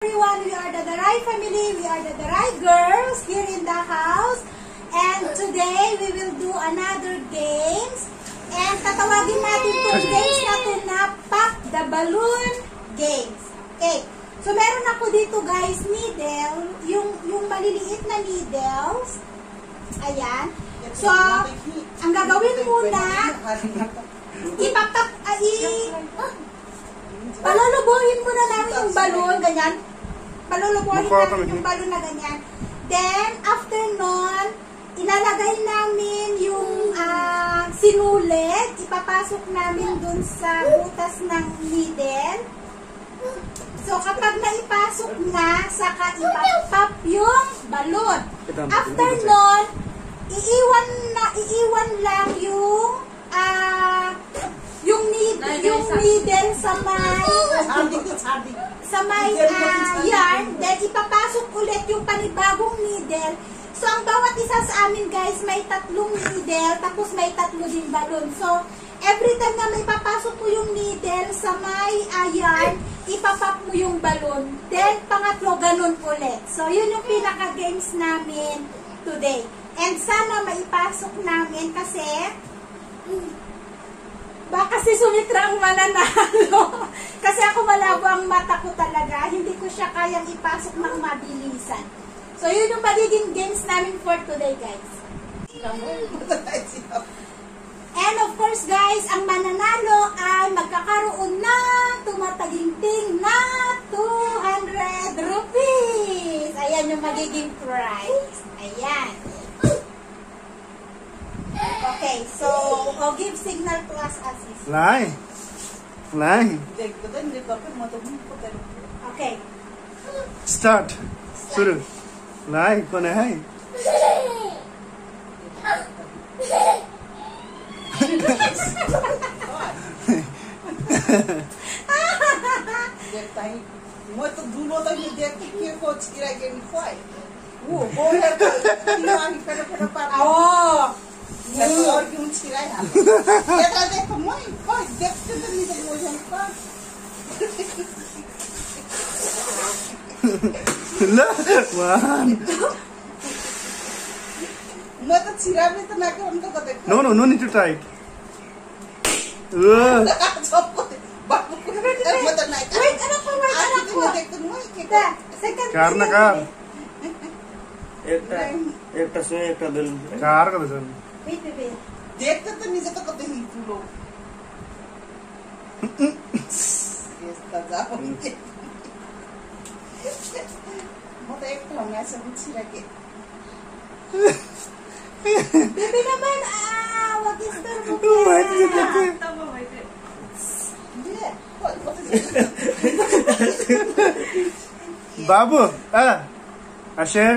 Everyone, we are the Daray family, we are the Daray girls here in the house, and today we will do another games, and tatawagin natin itong games na ito na Pop the Balloon games. Okay, so meron ako dito guys, needle, yung maliliit na needles, ayan. So, ang gagawin muna, palulubuhin muna namin yung balon, ganyan. Palulubuhin namin yung balon na ganyan. Then, after nun, ilalagay namin yung sinulit. Ipapasok namin dun sa butas ng needle. So, kapag naipasok na, saka ipapop yung balon. After nun, iiwan lang yung needle sa may yarn, then ipapasok ulit yung panibagong needle. So, ang bawat isa sa amin guys, may 3 needle, tapos may 3 din balon. So, every time na may papasok mo yung needle sa may yarn, ipapap mo yung balon. Then, pangatlo, ganun ulit. So, yun yung pinaka-games namin today. And sana maipasok namin kasi baka si Sumitra ang mananalo. Kasi ako malabo ang mata ko talaga. Hindi ko siya kayang ipasok ng mabilisan. So, yun yung magiging games namin for today, guys. And of course, guys, ang mananalo ay magkakaroon na tumataginting na 200 rupees. Ayan yung magiging prize. Ayan. Okay, so I'll give signal to us, Asis. Fly. Okay. Start. Suru. Fly. कौन है? देखता ही मैं तो दूल्हों तक ये देख के को चिरा के नहीं खोए वो बोल है दिमाग पे पार और क्यों चिरा है ये तो देखो मैं कोई देखते तो नहीं तो मुझे का ला वन मैं तो चिरा में तो ना के हम तो कहते no need to try it बाबू को मैं तो नहीं Wait, anak ko. देखते मैं Second. कार ना कार एक सुई एक दिल कार का दसन Wait. देखते तो नहीं तो कहते ही तू लोग ये सजा होगी मैं तो एक तो मैं सब चिरा के Baby naman, wag istorbo ka. Babu Asher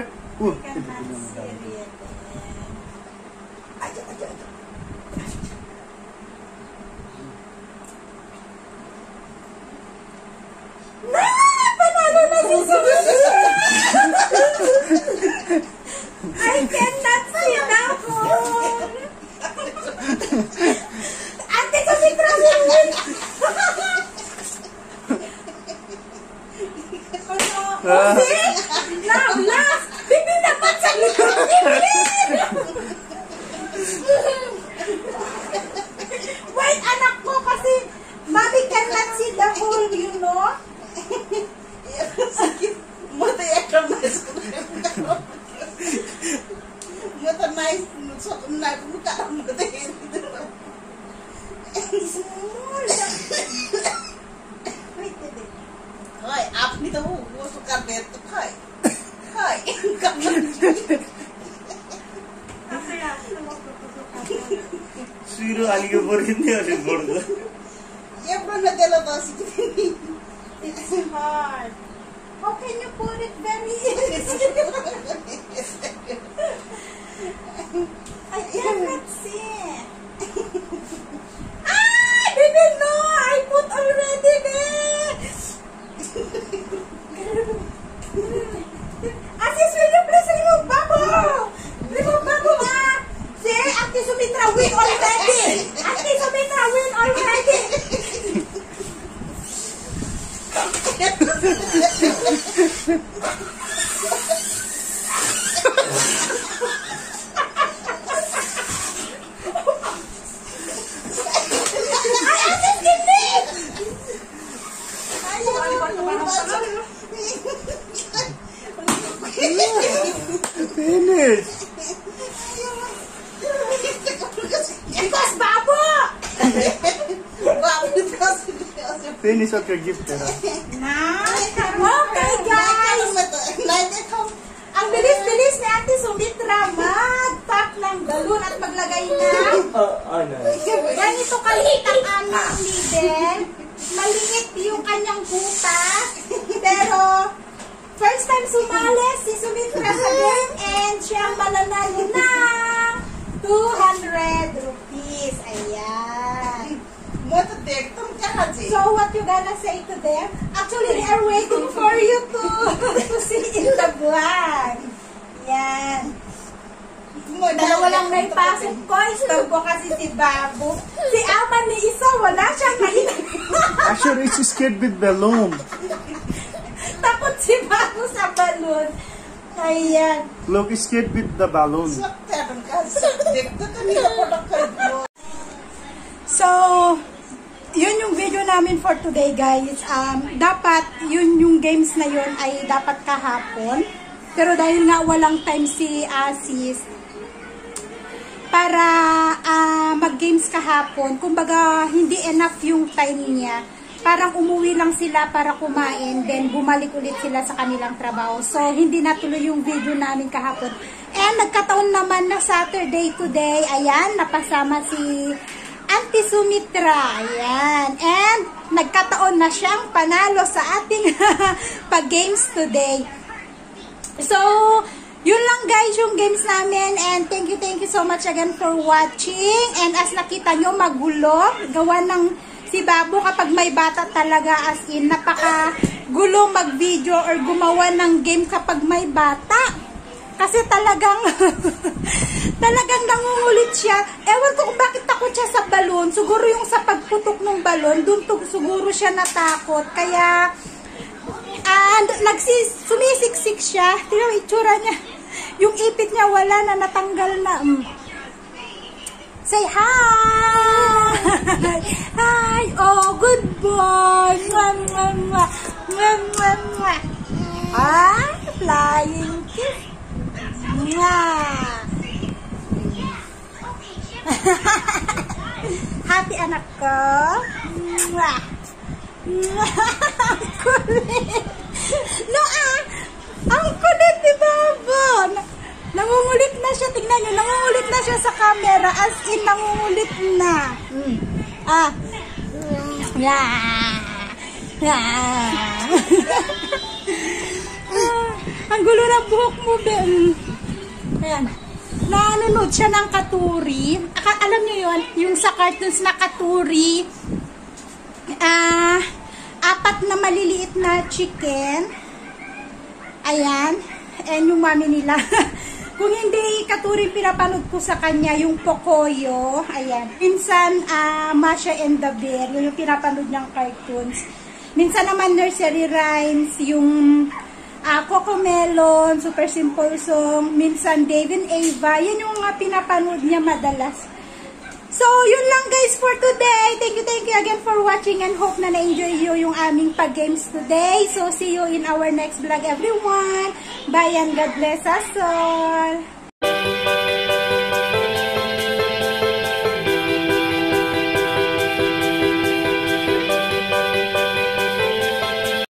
Panalo na si Sumitra! I cannot sit down. Ate Sumitra will win. Now, last! Bibi dapat sa likod ni Wait, anak ko kasi mommy cannot see the whole, you know? मैं तो एक मैं तो नहीं सब नहीं बुका मैं तो Small. Wait. हाय आपने तो वो तो कर दे तो हाय सुईरो आलियो पर्खिन्थ्यो अनि बढ्दो ये बना देला तो सिक्किनी It's hard. How can you put it very easy? I cannot see. Baby, no! I put already there! Asis, will you please remove bubble? Remove bubble, See, Ate Sumitra win already! Ate Sumitra win already! Finish. Because babo! Finish what your gift, Tara. Okay, guys! Ang bilis-bilis ni Ate Sumitra mag-pack ng balon at maglagay na. Ano? Ganito kaliit ang aming needle. Maliit yung kanyang butas. Pero, first time sumali si Sumitra sa game and siyang mananalo ng 200 rupees. Ayan. So, what you gonna say to them? Actually, they are waiting for you to see in the vlog. Yan. Dalawa lang na ipasok ko. Istorbo kasi si Babu. Si Ama ni Isa, wala siyang mainag. Actually, it's scared with balloon. Takot si Babu sa balon. Ayan. Look, it's scared with the balloon. So, yun yung video namin for today, guys. Dapat, yun yung games na yun ay dapat kahapon. Pero dahil nga walang time si Asis para mag-games kahapon, kumbaga hindi enough yung time niya. Parang umuwi lang sila para kumain, then bumalik ulit sila sa kanilang trabaho. So, hindi natuloy yung video namin kahapon. And nagkataon naman na Saturday today, ayan, napasama si Auntie Sumitra. Ayan. And nagkataon na siyang panalo sa ating pag-games today. So, yun lang guys yung games namin. And thank you so much again for watching. And as nakita nyo, magulo. Gawa ng si Babu kapag may bata talaga, as in, napaka-gulo mag-video or gumawa ng game kapag may bata. Kasi talagang talagang nangungulit siya. Ewan ko kung bakit takot siya sa balon. Siguro yung sa pagputok ng balon, doon siguro siya natakot. Kaya sumisiksik siya. Tingnan yung itsura niya. Yung ipit niya wala na, natanggal na. Say hi! Hi! Oh, good boy! Ah, flying kiss. Happy anak ko. Kulit. No, ang kulit ni Babo. Nangungulit na siya. Tingnan nyo, nangungulit na siya sa camera. As in, nangungulit na. Ang gulo ng buhok mo, Ben. Ayan. Nanunod siya ng katuri. Alam niyo yun, yung sa cartoons na katuri, 4 na maliliit na chicken. Ayan. And yung mami nila. Kung hindi katuri pinapanood ko sa kanya, yung Pocoyo. Ayan. Minsan, Masha and the Bear. Yung pinapanood niyang cartoons. Minsan naman nursery rhymes, yung Cocomelon, Super Simple Song, minsan Dave and Ava, yan yung mga pinapanood niya madalas. So, yun lang guys for today. Thank you again for watching and hope na na-enjoy nyo yung aming pag-games today. So, see you in our next vlog everyone. Bye and God bless us all.